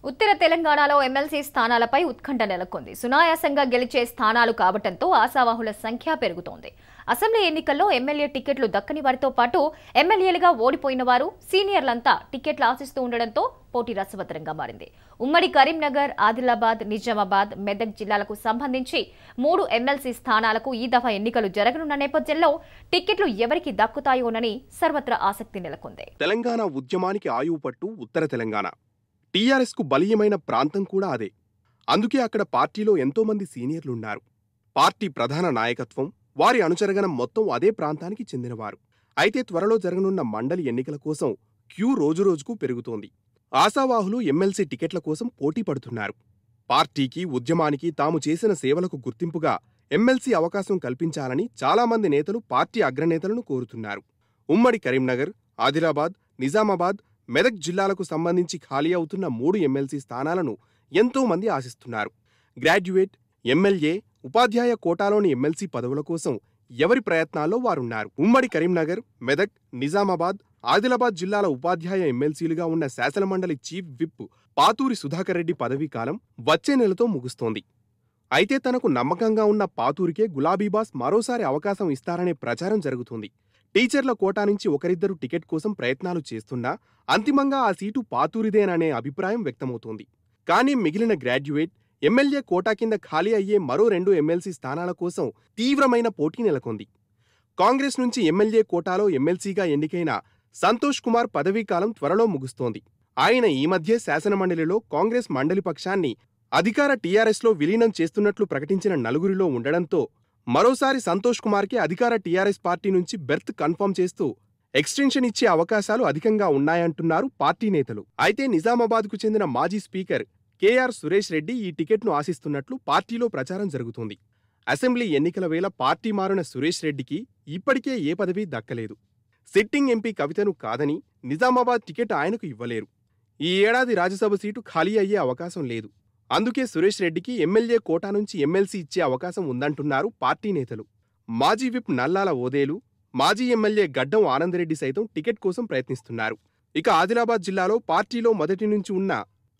ఉత్తర తెలంగాణలో ఎమ్మెల్సీ స్థానాలపై ఉత్కంఠ నెలకొంది. సునాయాసంగా గెలిచే స్థానాలు కావటంతో ఆశావాహుల సంఖ్య పెరుగుతోంది. అసెంబ్లీ ఎన్నికల్లో ఎమ్మెల్యే టికెట్లు దక్కని వారితో పాటు ఎమ్మెల్యేలుగా ఓడిపోయిన వారు సీనియర్లంతా టికెట్లు ఆశిస్తూ ఉండడంతో పోటీ రసవత్తరంగా మారింది. ఉమ్మడి కరీంనగర్, ఆదిలాబాద్, నిజామాబాద్, మెదక్ జిల్లాలకు సంబంధించి 3 ఎమ్మెల్సీ స్థానాలకు ఈ దఫా ఎన్నికలు జరగనున్న నేపథ్యంలో టికెట్లు ఎవరికి దక్కుతాయోనని సర్వత్రా ఆసక్తి నెలకొంది. తెలంగాణ ఉద్యమానికి ఆయువు పట్టు ఉత్తర తెలంగాణ. టీఆర్ఎస్కు బలీయమైన ప్రాంతం కూడా అదే. అందుకే అక్కడ పార్టీలో ఎంతోమంది సీనియర్లున్నారు. పార్టీ ప్రధాన నాయకత్వం, వారి అనుచరగణం మొత్తం అదే ప్రాంతానికి చెందినవారు. అయితే త్వరలో జరగనున్న మండలి ఎన్నికల కోసం క్యూ రోజురోజుకు పెరుగుతోంది. ఆశావాహులు ఎమ్మెల్సీ టికెట్ల కోసం పోటీ పడుతున్నారు. పార్టీకి, ఉద్యమానికి తాము చేసిన సేవలకు గుర్తింపుగా ఎమ్మెల్సీ అవకాశం కల్పించాలని చాలామంది నేతలు పార్టీ అగ్రనేతలను కోరుతున్నారు. ఉమ్మడి కరీంనగర్, ఆదిలాబాద్, నిజామాబాద్, మెదక్ జిల్లాలకు సంబంధించి ఖాళీ అవుతున్న 3 ఎమ్మెల్సీ స్థానాలను ఎంతో మంది ఆశిస్తున్నారు. గ్రాడ్యుయేట్, ఎమ్మెల్యే, ఉపాధ్యాయ కోటాలోని ఎమ్మెల్సీ పదవుల కోసం ఎవరి ప్రయత్నాల్లో వారున్నారు. ఉమ్మడి కరీంనగర్, మెదక్, నిజామాబాద్, ఆదిలాబాద్ జిల్లాల ఉపాధ్యాయ ఎమ్మెల్సీలుగా ఉన్న శాసనమండలి చీఫ్ విప్ పాతూరి సుధాకర్ రెడ్డి పదవీకాలం వచ్చే నెలతో ముగుస్తోంది. అయితే తనకు నమ్మకంగా ఉన్న పాతూరికే గులాబీబాస్ మరోసారి అవకాశం ఇస్తారనే ప్రచారం జరుగుతుంది. టీచర్ల కోటా నుంచి ఒకరిద్దరు టికెట్ కోసం ప్రయత్నాలు చేస్తున్నా అంతిమంగా ఆ సీటు పాతూరిదేననే అభిప్రాయం వ్యక్తమవుతోంది. కానీ మిగిలిన గ్రాడ్యుయేట్, ఎమ్మెల్యే కోటా కింద ఖాళీ అయ్యే మరో 2 ఎమ్మెల్సీ స్థానాల కోసం తీవ్రమైన పోటీ నెలకొంది. కాంగ్రెస్ నుంచి ఎమ్మెల్యే కోటాలో ఎమ్మెల్సీగా ఎన్నికైన సంతోష్ కుమార్ పదవీకాలం త్వరలో ముగుస్తోంది. ఆయన ఈ మధ్య శాసనమండలిలో కాంగ్రెస్ మండలి పక్షాన్ని అధికార టీఆర్ఎస్లో విలీనం చేస్తున్నట్లు ప్రకటించిన నలుగురిలో ఉండడంతో మరోసారి సంతోష్ కుమార్కే అధికార టీఆర్ఎస్ పార్టీ నుంచి బెర్త్ కన్ఫర్మ్ చేస్తూ ఎక్స్టెన్షన్ ఇచ్చే అవకాశాలు అధికంగా ఉన్నాయంటున్నారు పార్టీ నేతలు. అయితే నిజామాబాద్కు చెందిన మాజీ స్పీకర్ కేఆర్ సురేష్ రెడ్డి ఈ టికెట్ను ఆశిస్తున్నట్లు పార్టీలో ప్రచారం జరుగుతుంది. అసెంబ్లీ ఎన్నికల వేళ పార్టీ మారిన సురేష్ రెడ్డికి ఇప్పటికే ఏ పదవీ దక్కలేదు. సిట్టింగ్ ఎంపీ కవితను కాదని నిజామాబాద్ టికెట్ ఆయనకు ఇవ్వలేరు. ఈ ఏడాది రాజ్యసభ సీటు ఖాళీ అయ్యే అవకాశం లేదు. అందుకే సురేష్ రెడ్డికి ఎమ్మెల్యే కోటా నుంచి ఎమ్మెల్సీ ఇచ్చే అవకాశం ఉందంటున్నారు పార్టీ నేతలు. మాజీ విప్ నల్లాల ఓదేలు, మాజీ ఎమ్మెల్యే గడ్డం ఆనందరెడ్డి సైతం టికెట్ కోసం ప్రయత్నిస్తున్నారు. ఇక ఆదిలాబాద్ జిల్లాలో పార్టీలో మొదటి నుంచి ఉన్న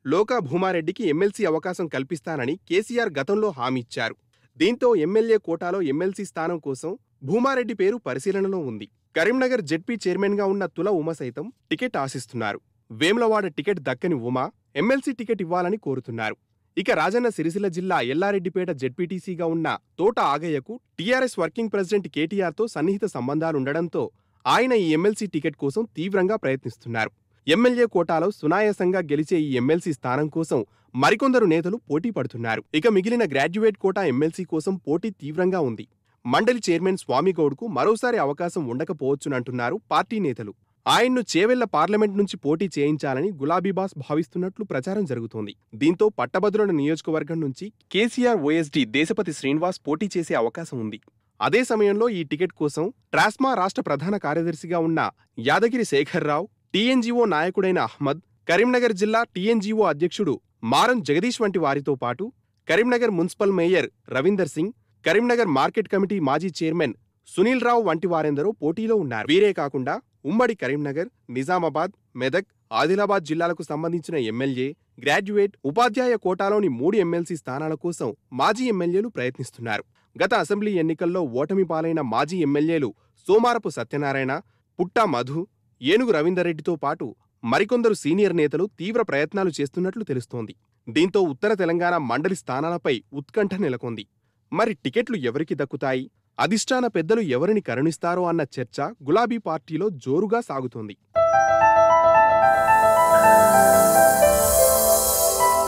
లోకా భూమారెడ్డికి ఎమ్మెల్సీ అవకాశం కల్పిస్తానని కేసీఆర్ గతంలో హామీ ఇచ్చారు. దీంతో ఎమ్మెల్యే కోటాలో ఎమ్మెల్సీ స్థానం కోసం భూమారెడ్డి పేరు పరిశీలనలో ఉంది. కరీంనగర్ జెడ్పీ చైర్మన్గా ఉన్న తుల ఉమ సైతం టికెట్ ఆశిస్తున్నారు. వేములవాడ టికెట్ దక్కని ఉమ ఎమ్మెల్సీ టికెట్ ఇవ్వాలని కోరుతున్నారు. ఇక రాజన్న సిరిసిల్ల జిల్లా ఎల్లారెడ్డిపేట జెడ్పీటీసీగా ఉన్న తోట ఆగయ్యకు టీఆర్ఎస్ వర్కింగ్ ప్రెసిడెంట్ కేటీఆర్తో సన్నిహిత సంబంధాలుండడంతో ఆయన ఈ ఎమ్మెల్సీ టికెట్ కోసం తీవ్రంగా ప్రయత్నిస్తున్నారు. ఎమ్మెల్యే కోటాలో సునాయాసంగా గెలిచే ఈ ఎమ్మెల్సీ స్థానం కోసం మరికొందరు నేతలు పోటీ పడుతున్నారు. ఇక మిగిలిన గ్రాడ్యుయేట్ కోటా ఎమ్మెల్సీ కోసం పోటీ తీవ్రంగా ఉంది. మండలి చైర్మన్ స్వామిగౌడ్కు మరోసారి అవకాశం ఉండకపోవచ్చునంటున్నారు పార్టీ నేతలు. ఆయన్ను చేవెళ్ల పార్లమెంట్ నుంచి పోటీ చేయించాలని గులాబీబాస్ భావిస్తున్నట్లు ప్రచారం జరుగుతోంది. దీంతో పట్టభద్రుల నియోజకవర్గం నుంచి కేసీఆర్ ఓఎస్డీ దేశపతి శ్రీనివాస్ పోటీ చేసే అవకాశం ఉంది. అదే సమయంలో ఈ టికెట్ కోసం ట్రాస్మా రాష్ట్ర ప్రధాన కార్యదర్శిగా ఉన్న యాదగిరి శేఖర్రావు, టీఎన్జీఓ నాయకుడైన అహ్మద్, కరీంనగర్ జిల్లా టీఎన్జీఓ అధ్యక్షుడు మారం జగదీష్ వంటి వారితో పాటు Karimnagar municipal mayor Ravinder Singh, Karimnagar market committee మాజీ చైర్మన్ సునీల్ రావు వంటి వారెందరో పోటీలో ఉన్నారు. వీరే కాకుండా ఉమ్మడి కరీంనగర్, నిజామాబాద్, మెదక్, ఆదిలాబాద్ జిల్లాలకు సంబంధించిన ఎమ్మెల్యే, గ్రాడ్యుయేట్, ఉపాధ్యాయ కోటాలోని 3 ఎమ్మెల్సీ స్థానాల కోసం మాజీ ఎమ్మెల్యేలు ప్రయత్నిస్తున్నారు. గత అసెంబ్లీ ఎన్నికల్లో ఓటమి పాలైన మాజీ ఎమ్మెల్యేలు సోమారపు సత్యనారాయణ, పుట్టా మధు, ఏనుగు రవీందర్రెడ్డితో పాటు మరికొందరు సీనియర్ నేతలు తీవ్ర ప్రయత్నాలు చేస్తున్నట్లు తెలుస్తోంది. దీంతో ఉత్తర తెలంగాణ మండలి స్థానాలపై ఉత్కంఠ నెలకొంది. మరి టికెట్లు ఎవరికి దక్కుతాయి, అధిష్టాన పెద్దలు ఎవరిని కరుణిస్తారో అన్న చర్చ గులాబీ పార్టీలో జోరుగా సాగుతోంది.